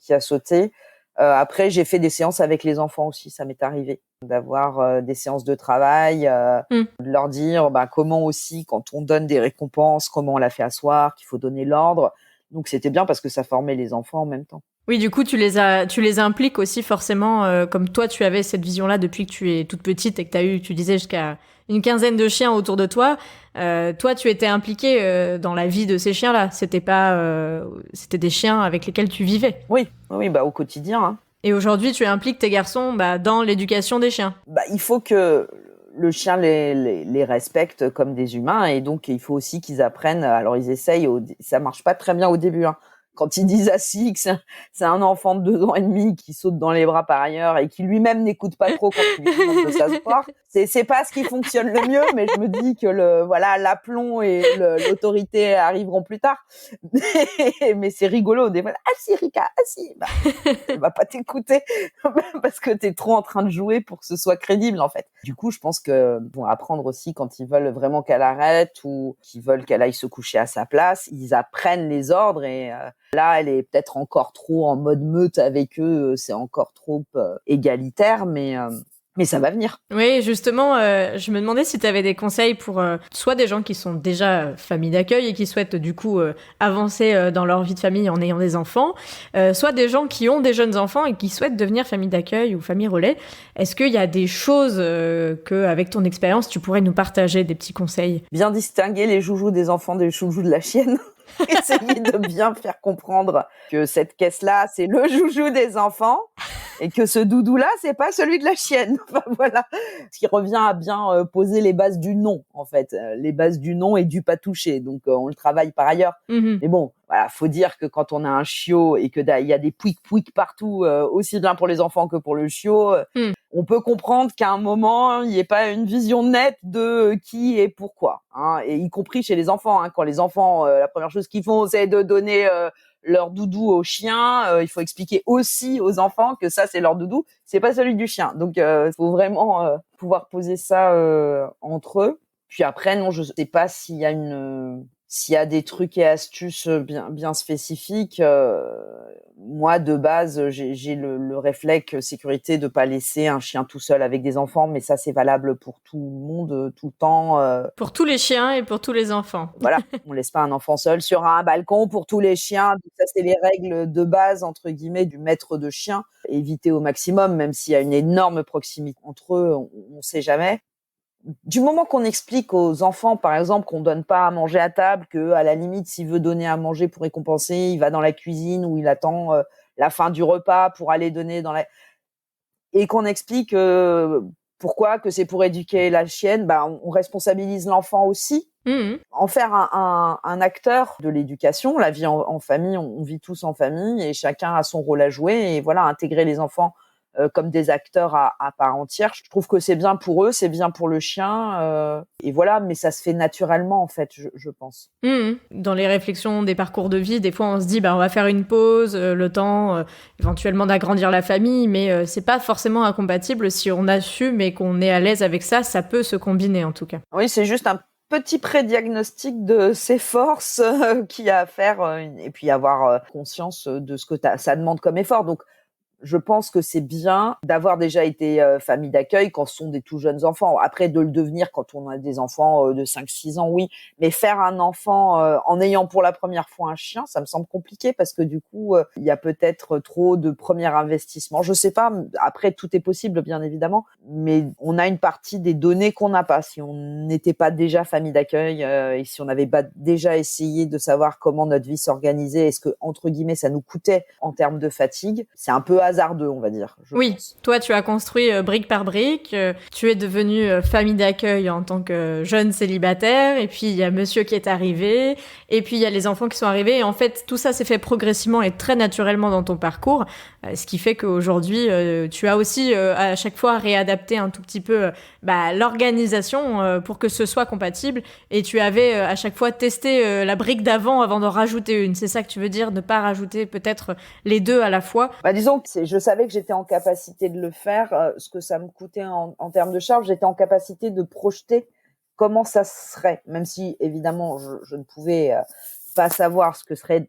qui a sauté. Après, j'ai fait des séances avec les enfants aussi, ça m'est arrivé d'avoir des séances de travail, de leur dire comment aussi, quand on donne des récompenses, comment on la fait asseoir, qu'il faut donner l'ordre. Donc c'était bien parce que ça formait les enfants en même temps. Oui, du coup, tu les impliques aussi forcément, comme toi, tu avais cette vision-là depuis que tu es toute petite et que tu disais jusqu'à une quinzaine de chiens autour de toi. Toi, tu étais impliquée dans la vie de ces chiens-là. C'était des chiens avec lesquels tu vivais. Oui, au quotidien. Hein. Et aujourd'hui, tu impliques tes garçons dans l'éducation des chiens. Il faut que le chien les respecte comme des humains et donc il faut aussi qu'ils apprennent. Alors ils essayent, ça marche pas très bien au début. Hein. Quand ils disent assis que c'est un enfant de 2 ans et demi qui saute dans les bras par ailleurs et qui lui-même n'écoute pas trop quand il lui demande de s'asseoir, c'est pas ce qui fonctionne le mieux, mais je me dis que l'aplomb et l'autorité arriveront plus tard. Mais c'est rigolo des fois. Assis Rika, assis. Elle va pas t'écouter parce que t'es trop en train de jouer pour que ce soit crédible en fait. Du coup, je pense que vont apprendre aussi quand ils veulent vraiment qu'elle arrête ou qu'ils veulent qu'elle aille se coucher à sa place, ils apprennent les ordres et là, elle est peut-être encore trop en mode meute avec eux, c'est encore trop égalitaire, mais ça va venir. Oui, justement, je me demandais si tu avais des conseils pour soit des gens qui sont déjà famille d'accueil et qui souhaitent du coup avancer dans leur vie de famille en ayant des enfants, soit des gens qui ont des jeunes enfants et qui souhaitent devenir famille d'accueil ou famille relais. Est-ce qu'il y a des choses que, avec ton expérience, tu pourrais nous partager, des petits conseils? Bien distinguer les joujoux des enfants des joujoux de la chienne. Essayer de bien faire comprendre que cette caisse-là, c'est le joujou des enfants et que ce doudou-là, c'est pas celui de la chienne. Enfin, voilà. Ce qui revient à bien poser les bases du non, en fait. Les bases du non et du pas toucher. Donc, on le travaille par ailleurs. Mmh. Mais bon, voilà, faut dire que quand on a un chiot et que il y a des pouic-pouic partout, aussi bien pour les enfants que pour le chiot, on peut comprendre qu'à un moment, il n'y ait pas une vision nette de qui et pourquoi, hein, et y compris chez les enfants. Hein, quand les enfants, la première chose qu'ils font, c'est de donner leur doudou au chien. Il faut expliquer aussi aux enfants que ça, c'est leur doudou, c'est pas celui du chien. Donc, faut vraiment pouvoir poser ça entre eux. Puis après, non, je sais pas s'il y a des trucs et astuces bien spécifiques. Moi, de base, j'ai le réflexe sécurité de pas laisser un chien tout seul avec des enfants, mais ça, c'est valable pour tout le monde, tout le temps. Pour tous les chiens et pour tous les enfants. Voilà, on laisse pas un enfant seul sur un balcon pour tous les chiens. Donc ça, c'est les règles de base, entre guillemets, du maître de chien. Éviter au maximum, même s'il y a une énorme proximité entre eux, on sait jamais. Du moment qu'on explique aux enfants, par exemple, qu'on donne pas à manger à table, que à la limite, s'il veut donner à manger pour récompenser, il va dans la cuisine ou il attend la fin du repas pour aller donner et qu'on explique pourquoi, que c'est pour éduquer la chienne, on responsabilise l'enfant aussi. En faire un acteur de l'éducation. La vie en famille, on vit tous en famille et chacun a son rôle à jouer. Et voilà, intégrer les enfants comme des acteurs à part entière. Je trouve que c'est bien pour eux, c'est bien pour le chien. Et voilà, mais ça se fait naturellement, en fait, je pense. Dans les réflexions des parcours de vie, des fois, on se dit, on va faire une pause, le temps éventuellement d'agrandir la famille, mais c'est pas forcément incompatible. Si on assume et qu'on est à l'aise avec ça, ça peut se combiner, en tout cas. Oui, c'est juste un petit pré-diagnostic de ses forces qu'il y a à faire et puis avoir conscience de ce que ça demande comme effort. Donc, je pense que c'est bien d'avoir déjà été famille d'accueil quand ce sont des tout jeunes enfants. Après, de le devenir quand on a des enfants de 5-6 ans, oui. Mais faire un enfant en ayant pour la première fois un chien, ça me semble compliqué parce que du coup, il y a peut-être trop de premier investissement. Je sais pas. Après, tout est possible, bien évidemment. Mais on a une partie des données qu'on n'a pas. Si on n'était pas déjà famille d'accueil et si on n'avait pas déjà essayé de savoir comment notre vie s'organisait, est-ce que, entre guillemets, ça nous coûtait en termes de fatigue, c'est un peu hasardeux, on va dire. Oui, pense. toi tu as construit brique par brique, tu es devenue famille d'accueil en tant que jeune célibataire, et puis il y a monsieur qui est arrivé, et puis il y a les enfants qui sont arrivés, et en fait tout ça s'est fait progressivement et très naturellement dans ton parcours, ce qui fait qu'aujourd'hui tu as aussi à chaque fois réadapté un tout petit peu l'organisation pour que ce soit compatible, et tu avais à chaque fois testé la brique d'avant avant d'en rajouter une. C'est ça que tu veux dire, ne pas rajouter peut-être les deux à la fois? Disons que je savais que j'étais en capacité de le faire. Ce que ça me coûtait en termes de charge, j'étais en capacité de projeter comment ça serait, même si évidemment je ne pouvais pas savoir ce que serait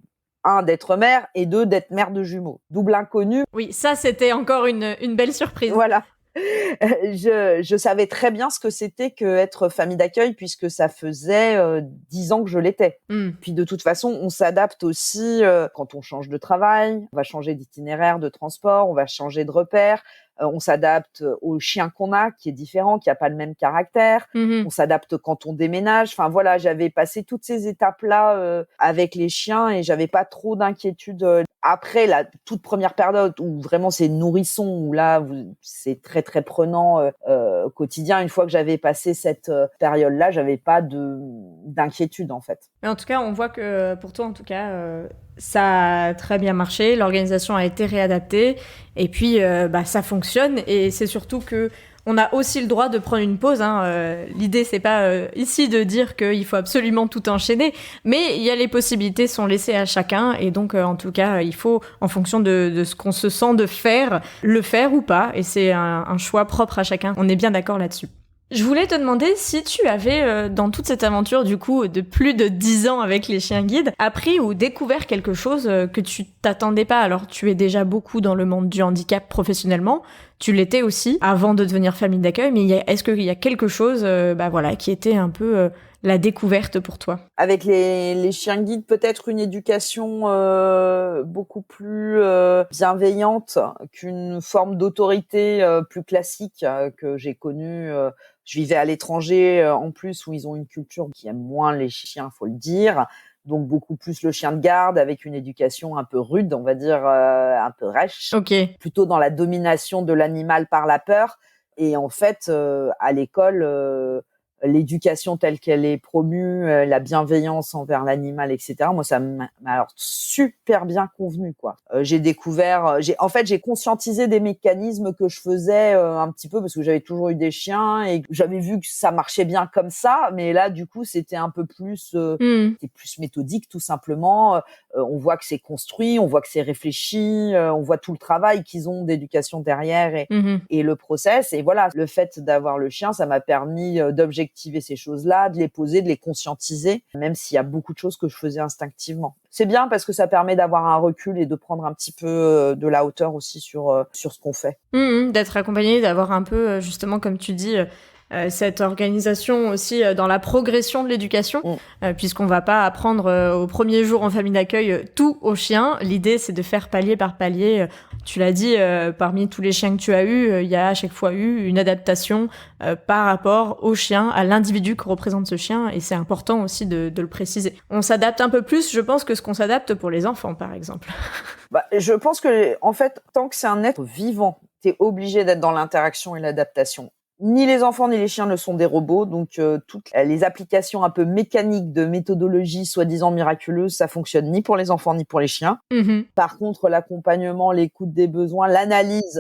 d'être mère et d'être mère de jumeaux. Double inconnu. Oui, ça c'était encore une belle surprise. Voilà. Je savais très bien ce que c'était que être famille d'accueil puisque ça faisait 10 ans que je l'étais. Puis de toute façon, on s'adapte aussi quand on change de travail, on va changer d'itinéraire, de transport, on va changer de repère. On s'adapte au chien qu'on a, qui est différent, qui a pas le même caractère. On s'adapte quand on déménage. Enfin voilà, j'avais passé toutes ces étapes-là avec les chiens et j'avais pas trop d'inquiétude. Après la toute première période où vraiment c'est nourrisson, où là c'est très très prenant au quotidien. Une fois que j'avais passé cette période-là, j'avais pas d'inquiétude en fait. Mais en tout cas, on voit que pour toi, en tout cas, ça a très bien marché. L'organisation a été réadaptée et puis ça fonctionne. Et c'est surtout que on a aussi le droit de prendre une pause. L'idée, c'est pas ici de dire qu'il faut absolument tout enchaîner, mais il y a les possibilités sont laissées à chacun. Et donc, en tout cas, il faut, en fonction de ce qu'on se sent de faire, le faire ou pas. Et c'est un choix propre à chacun. On est bien d'accord là-dessus. Je voulais te demander si tu avais, dans toute cette aventure du coup de plus de 10 ans avec les chiens guides, appris ou découvert quelque chose que tu t'attendais pas. Alors tu es déjà beaucoup dans le monde du handicap professionnellement, tu l'étais aussi avant de devenir famille d'accueil, mais est-ce qu'il y a quelque chose qui était un peu la découverte pour toi? Avec les chiens guides, peut-être une éducation beaucoup plus bienveillante qu'une forme d'autorité plus classique que j'ai connue. Je vivais à l'étranger en plus où ils ont une culture qui aime moins les chiens, faut le dire. donc beaucoup plus le chien de garde avec une éducation un peu rude, on va dire, un peu rêche, plutôt dans la domination de l'animal par la peur. Et en fait, à l'école, l'éducation telle qu'elle est promue, la bienveillance envers l'animal, etc. Moi, ça m'a alors super bien convenu, quoi. J'ai découvert, j'ai conscientisé des mécanismes que je faisais un petit peu parce que j'avais toujours eu des chiens et j'avais vu que ça marchait bien comme ça. Mais là, du coup, c'était un peu plus, c'était plus méthodique, tout simplement. On voit que c'est construit, on voit que c'est réfléchi, on voit tout le travail qu'ils ont d'éducation derrière et le process. Et voilà, le fait d'avoir le chien, ça m'a permis d'objectiver ces choses-là, de les poser, de les conscientiser, même s'il y a beaucoup de choses que je faisais instinctivement. C'est bien parce que ça permet d'avoir un recul et de prendre un petit peu de la hauteur aussi sur ce qu'on fait. D'être accompagné, d'avoir un peu, justement, comme tu dis, cette organisation aussi dans la progression de l'éducation, puisqu'on va pas apprendre au premier jour en famille d'accueil tout aux chiens. L'idée, c'est de faire palier par palier. Tu l'as dit, parmi tous les chiens que tu as eus, il y a à chaque fois eu une adaptation par rapport au chien, à l'individu que représente ce chien, et c'est important aussi de le préciser. On s'adapte un peu plus, je pense, que ce qu'on s'adapte pour les enfants, par exemple. Je pense que, en fait, tant que c'est un être vivant, t'es obligé d'être dans l'interaction et l'adaptation. Ni les enfants ni les chiens ne sont des robots, donc toutes les applications un peu mécaniques de méthodologie soi-disant miraculeuse, ça fonctionne ni pour les enfants ni pour les chiens. Par contre, l'accompagnement, l'écoute des besoins, l'analyse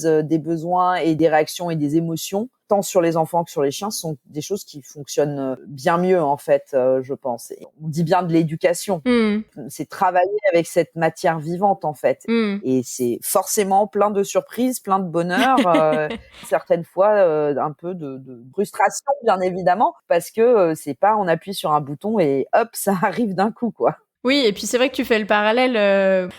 des besoins et des réactions et des émotions, tant sur les enfants que sur les chiens, sont des choses qui fonctionnent bien mieux, en fait, je pense. Et on dit bien de l'éducation. C'est travailler avec cette matière vivante, en fait. Et c'est forcément plein de surprises, plein de bonheur, certaines fois un peu de frustration, bien évidemment, parce que c'est pas on appuie sur un bouton et hop, ça arrive d'un coup, quoi. Oui, et puis c'est vrai que tu fais le parallèle.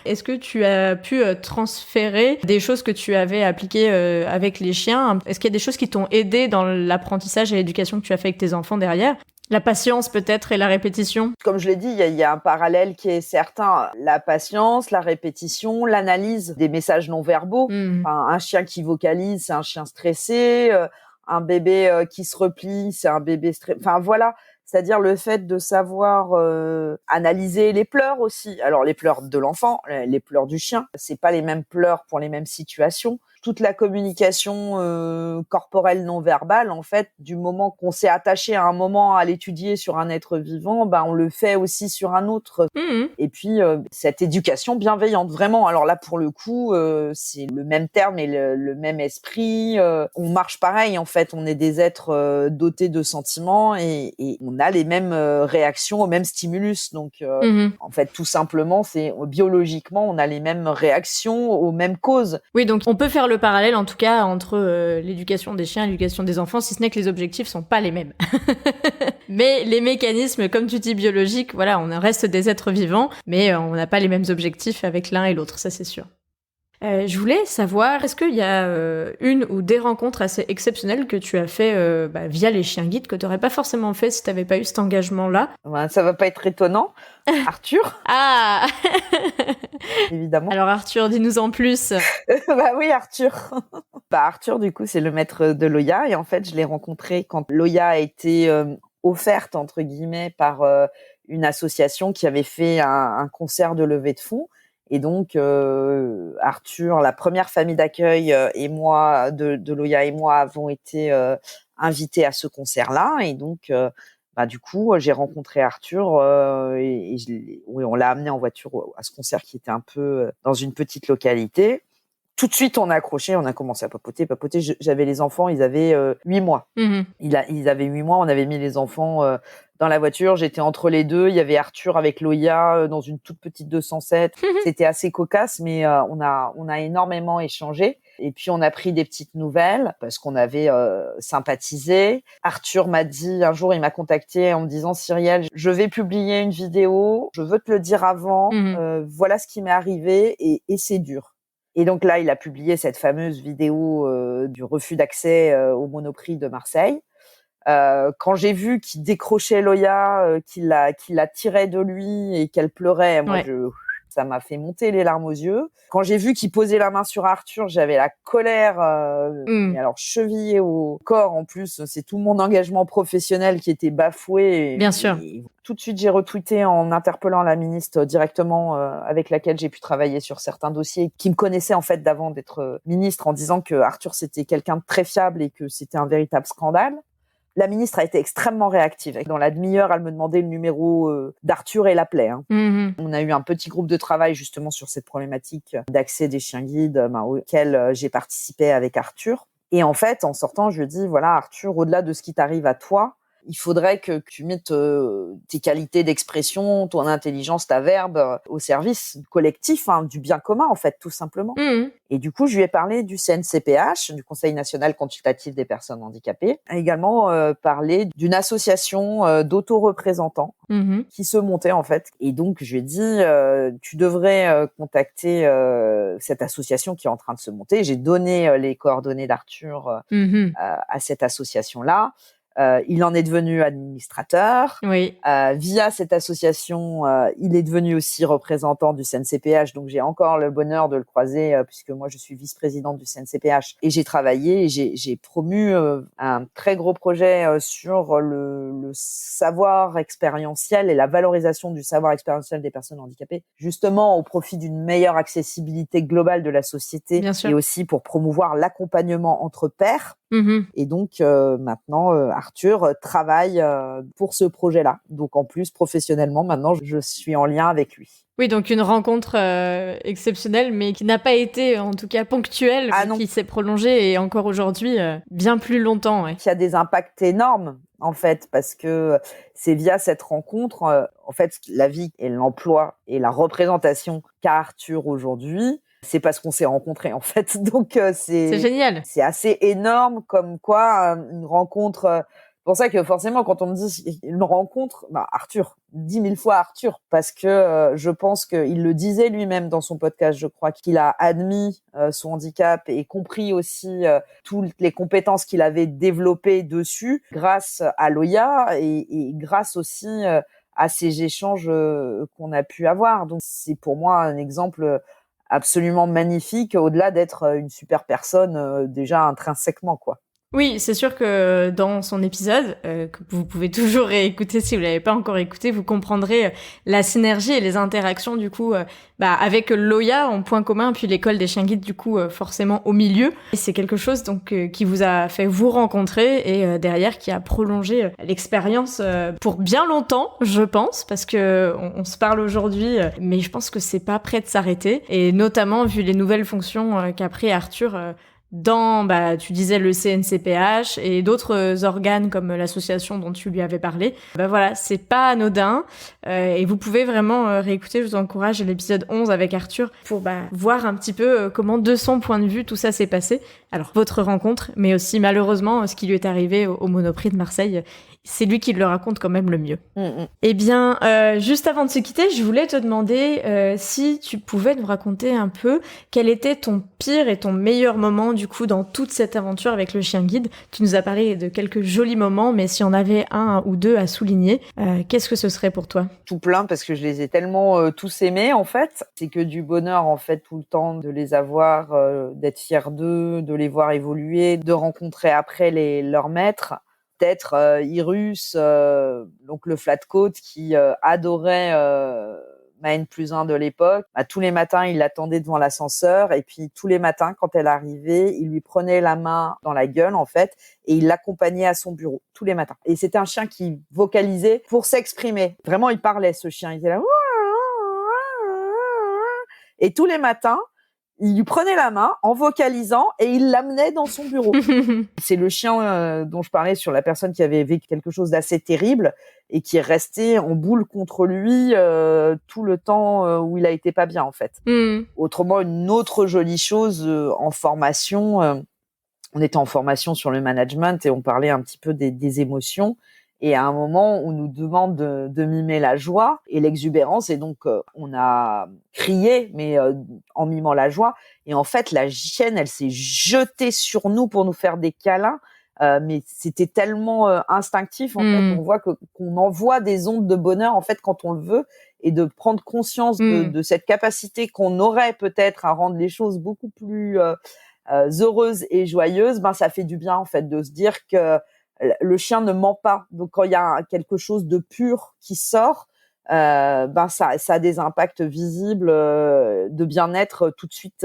Est-ce que tu as pu transférer des choses que tu avais appliquées avec les chiens? Est-ce qu'il y a des choses qui t'ont aidé dans l'apprentissage et l'éducation que tu as fait avec tes enfants derrière? La patience peut-être et la répétition? Comme je l'ai dit, il y a un parallèle qui est certain. La patience, la répétition, l'analyse des messages non verbaux. Enfin, un chien qui vocalise, c'est un chien stressé. Un bébé qui se replie, c'est un bébé stressé. Enfin voilà. C'est-à-dire le fait de savoir analyser les pleurs aussi. Alors les pleurs de l'enfant, les pleurs du chien, c'est pas les mêmes pleurs pour les mêmes situations. Toute la communication corporelle non verbale, en fait, du moment qu'on s'est attaché à un moment à l'étudier sur un être vivant, on le fait aussi sur un autre. Et puis cette éducation bienveillante, vraiment. Alors là, pour le coup, c'est le même terme et le même esprit. On marche pareil, en fait. On est des êtres dotés de sentiments et on a les mêmes réactions aux mêmes stimulus. Donc, en fait, tout simplement, c'est biologiquement, on a les mêmes réactions aux mêmes causes. Oui, donc on peut faire le parallèle, en tout cas, entre l'éducation des chiens et l'éducation des enfants, si ce n'est que les objectifs sont pas les mêmes. Mais les mécanismes, comme tu dis, biologiques, voilà, on reste des êtres vivants, mais on n'a pas les mêmes objectifs avec l'un et l'autre, ça c'est sûr. Je voulais savoir, est-ce qu'il y a une ou des rencontres assez exceptionnelles que tu as fait via les chiens guides que tu n'aurais pas forcément fait si tu n'avais pas eu cet engagement-là? Ça va pas être étonnant. Arthur. Ah. Évidemment. Alors Arthur, dis-nous en plus. Oui, Arthur. Arthur, du coup, c'est le maître de Loya. Et en fait, je l'ai rencontré quand Loya a été offerte, entre guillemets, par une association qui avait fait un concert de levée de fonds. Et donc, Arthur, la première famille d'accueil et moi, de Loya et moi, avons été invités à ce concert-là. Et donc, du coup, j'ai rencontré Arthur et on l'a amené en voiture à ce concert qui était un peu dans une petite localité. Tout de suite, on a accroché, on a commencé à papoter. J'avais les enfants, ils avaient 8 mois. Ils avaient 8 mois, on avait mis les enfants dans la voiture. J'étais entre les deux. Il y avait Arthur avec Loya dans une toute petite 207. C'était assez cocasse, mais on a énormément échangé. Et puis, on a pris des petites nouvelles parce qu'on avait sympathisé. Arthur m'a dit, un jour, il m'a contacté en me disant, Cyrielle, je vais publier une vidéo. Je veux te le dire avant. Voilà ce qui m'est arrivé et c'est dur. Et donc là, il a publié cette fameuse vidéo du refus d'accès au Monoprix de Marseille. Quand j'ai vu qu'il décrochait Loya, qu'il la tirait de lui et qu'elle pleurait, moi, Ça m'a fait monter les larmes aux yeux. Quand j'ai vu qu'il posait la main sur Arthur, j'avais la colère, mais alors chevillée au corps en plus. C'est tout mon engagement professionnel qui était bafoué. Bien sûr. Et tout de suite, j'ai retweeté en interpellant la ministre directement avec laquelle j'ai pu travailler sur certains dossiers, qui me connaissait en fait d'avant d'être ministre, en disant que Arthur c'était quelqu'un de très fiable et que c'était un véritable scandale. La ministre a été extrêmement réactive. Dans la demi-heure, elle me demandait le numéro d'Arthur et l'appelait. On a eu un petit groupe de travail justement sur cette problématique d'accès des chiens guides auquel j'ai participé avec Arthur. Et en fait, en sortant, je lui dis, voilà Arthur, au-delà de ce qui t'arrive à toi, il faudrait que tu mettes tes qualités d'expression, ton intelligence, ta verbe au service collectif, du bien commun en fait, tout simplement. Et du coup, je lui ai parlé du CNCPH, du Conseil national consultatif des personnes handicapées, a également parlé d'une association d'autoreprésentants qui se montait en fait. Et donc, je lui ai dit, tu devrais contacter cette association qui est en train de se monter. J'ai donné les coordonnées d'Arthur à cette association-là. Il en est devenu administrateur. Oui. Via cette association, il est devenu aussi représentant du CNCPH. Donc, j'ai encore le bonheur de le croiser puisque moi, je suis vice-présidente du CNCPH. Et j'ai travaillé et j'ai promu un très gros projet sur le savoir expérientiel et la valorisation du savoir expérientiel des personnes handicapées, justement au profit d'une meilleure accessibilité globale de la société. Bien sûr. Et aussi pour promouvoir l'accompagnement entre pairs. Et donc maintenant, Arthur travaille pour ce projet-là. Donc en plus, professionnellement, maintenant, je suis en lien avec lui. Oui, donc une rencontre exceptionnelle, mais qui n'a pas été, en tout cas, ponctuelle, qui s'est prolongée et encore aujourd'hui bien plus longtemps. Ouais. Il y a des impacts énormes, en fait, parce que c'est via cette rencontre, en fait, la vie et l'emploi et la représentation qu'a Arthur aujourd'hui, c'est parce qu'on s'est rencontrés, en fait. Donc, c'est génial. C'est assez énorme comme quoi une rencontre... C'est pour ça que forcément, quand on me dit une rencontre, Arthur, 10 000 fois Arthur, parce que je pense qu'il le disait lui-même dans son podcast, je crois qu'il a admis son handicap et compris aussi toutes les compétences qu'il avait développées dessus grâce à Loya et grâce aussi à ces échanges qu'on a pu avoir. Donc, c'est pour moi un exemple absolument magnifique, au-delà d'être une super personne déjà intrinsèquement, quoi. Oui, c'est sûr que dans son épisode, que vous pouvez toujours réécouter si vous l'avez pas encore écouté, vous comprendrez la synergie et les interactions du coup avec Loya en point commun, puis l'école des chiens guides du coup forcément au milieu. Et c'est quelque chose donc qui vous a fait vous rencontrer et derrière qui a prolongé l'expérience pour bien longtemps, je pense, parce que on se parle aujourd'hui, mais je pense que c'est pas prêt de s'arrêter. Et notamment vu les nouvelles fonctions qu'a pris Arthur. Dans, tu disais le CNCPH et d'autres organes comme l'association dont tu lui avais parlé. Voilà, c'est pas anodin et vous pouvez vraiment réécouter, je vous encourage l'épisode 11 avec Arthur pour voir un petit peu comment de son point de vue tout ça s'est passé. Alors votre rencontre, mais aussi malheureusement ce qui lui est arrivé au Monoprix de Marseille. C'est lui qui le raconte quand même le mieux. Eh bien, juste avant de se quitter, je voulais te demander si tu pouvais nous raconter un peu quel était ton pire et ton meilleur moment du coup dans toute cette aventure avec le chien guide. Tu nous as parlé de quelques jolis moments, mais si on avait un ou deux à souligner, qu'est-ce que ce serait pour toi ? Tout plein, parce que je les ai tellement tous aimés en fait. C'est que du bonheur en fait tout le temps de les avoir, d'être fier d'eux, de les voir évoluer, de rencontrer après leurs maîtres. Peut-être Irus, donc le flatcoat qui adorait ma N+1 de l'époque. Tous les matins, il l'attendait devant l'ascenseur et puis tous les matins, quand elle arrivait, il lui prenait la main dans la gueule en fait et il l'accompagnait à son bureau tous les matins. Et c'était un chien qui vocalisait pour s'exprimer. Vraiment, il parlait ce chien. Il était là. Et tous les matins, il lui prenait la main en vocalisant et il l'amenait dans son bureau. C'est le chien dont je parlais sur la personne qui avait vécu quelque chose d'assez terrible et qui est resté en boule contre lui tout le temps où il a été pas bien en fait. Autrement, une autre jolie chose en formation, on était en formation sur le management et on parlait un petit peu des émotions. Et à un moment, on nous demande de mimer la joie et l'exubérance. Et donc, on a crié, mais en mimant la joie. Et en fait, la chienne, elle s'est jetée sur nous pour nous faire des câlins. mais c'était tellement instinctif en fait. On voit qu'on envoie des ondes de bonheur en fait quand on le veut, et de prendre conscience de cette capacité qu'on aurait peut-être à rendre les choses beaucoup plus heureuses et joyeuses. Ben ça fait du bien en fait de se dire que le chien ne ment pas. Donc quand il y a quelque chose de pur qui sort, ben ça a des impacts visibles de bien-être tout de suite,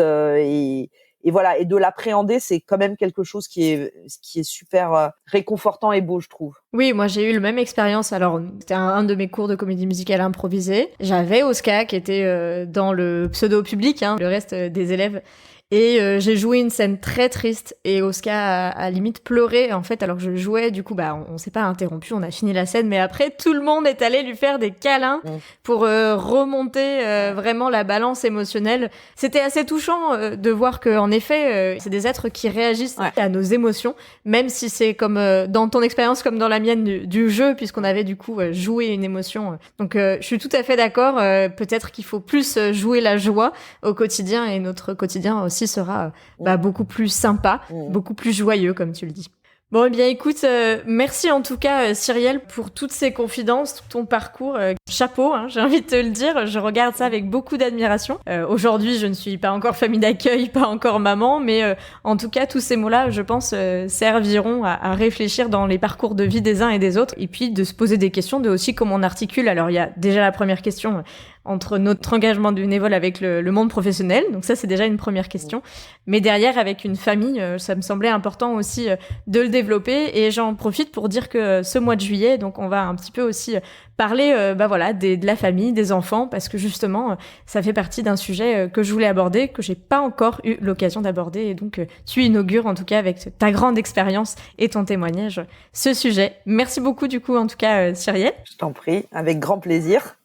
et voilà, et de l'appréhender, c'est quand même quelque chose qui est super réconfortant et beau, je trouve. Oui, moi j'ai eu la même expérience. Alors c'était un de mes cours de comédie musicale improvisée. J'avais Oscar qui était dans le pseudo public, le reste des élèves. Et j'ai joué une scène très triste et Oscar a limite pleuré en fait alors que je jouais. Du coup on s'est pas interrompu, on a fini la scène, mais après tout le monde est allé lui faire des câlins pour remonter vraiment la balance émotionnelle. C'était assez touchant de voir que en effet c'est des êtres qui réagissent à nos émotions, même si c'est comme dans ton expérience comme dans la mienne du jeu, puisqu'on avait du coup joué une émotion. Donc je suis tout à fait d'accord, peut-être qu'il faut plus jouer la joie au quotidien, et notre quotidien aussi sera beaucoup plus sympa, beaucoup plus joyeux, comme tu le dis. Bon, eh bien, écoute, merci en tout cas, Cyrielle, pour toutes ces confidences, tout ton parcours. Chapeau, j'ai envie de te le dire. Je regarde ça avec beaucoup d'admiration. Aujourd'hui, je ne suis pas encore famille d'accueil, pas encore maman, mais en tout cas, tous ces mots-là, je pense, serviront à réfléchir dans les parcours de vie des uns et des autres, et puis de se poser des questions de aussi comment on articule. Alors, il y a déjà la première question entre notre engagement de bénévole avec le monde professionnel. Donc ça, c'est déjà une première question. Mais derrière, avec une famille, ça me semblait important aussi de le développer. Et j'en profite pour dire que ce mois de juillet, donc on va un petit peu aussi parler de la famille, des enfants, parce que justement, ça fait partie d'un sujet que je voulais aborder, que j'ai pas encore eu l'occasion d'aborder. Et donc, tu inaugures, en tout cas, avec ta grande expérience et ton témoignage, ce sujet. Merci beaucoup, du coup, en tout cas, Cyrielle. Je t'en prie, avec grand plaisir.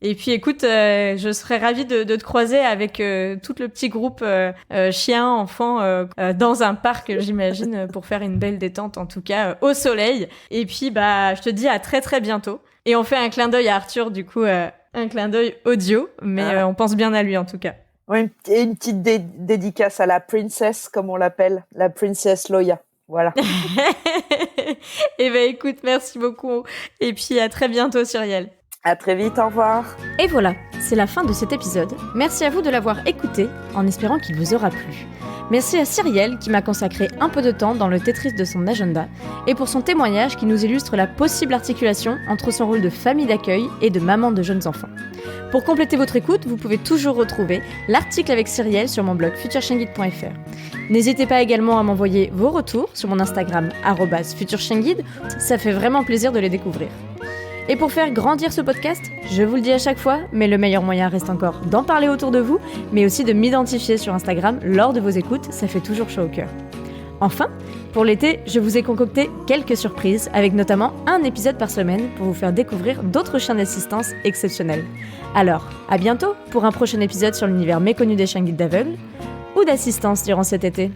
Et puis écoute, je serais ravie de te croiser avec tout le petit groupe chiens, enfants dans un parc, j'imagine, pour faire une belle détente, en tout cas au soleil. Et puis je te dis à très très bientôt. Et on fait un clin d'œil à Arthur, du coup, un clin d'œil audio, mais on pense bien à lui en tout cas. Oui, et une petite dédicace à la princesse, comme on l'appelle, la princesse Loya. Voilà. Et écoute, merci beaucoup. Et puis à très bientôt, Cyrielle. À très vite, au revoir. Et voilà, c'est la fin de cet épisode. Merci à vous de l'avoir écouté, en espérant qu'il vous aura plu. Merci à Cyrielle qui m'a consacré un peu de temps dans le Tetris de son agenda, et pour son témoignage qui nous illustre la possible articulation entre son rôle de famille d'accueil et de maman de jeunes enfants. Pour compléter votre écoute, vous pouvez toujours retrouver l'article avec Cyrielle sur mon blog futureshengid.fr. N'hésitez pas également à m'envoyer vos retours sur mon Instagram @futureshengid, ça fait vraiment plaisir de les découvrir. Et pour faire grandir ce podcast, je vous le dis à chaque fois, mais le meilleur moyen reste encore d'en parler autour de vous, mais aussi de m'identifier sur Instagram lors de vos écoutes, ça fait toujours chaud au cœur. Enfin, pour l'été, je vous ai concocté quelques surprises, avec notamment un épisode par semaine pour vous faire découvrir d'autres chiens d'assistance exceptionnels. Alors, à bientôt pour un prochain épisode sur l'univers méconnu des chiens guides d'aveugles ou d'assistance durant cet été.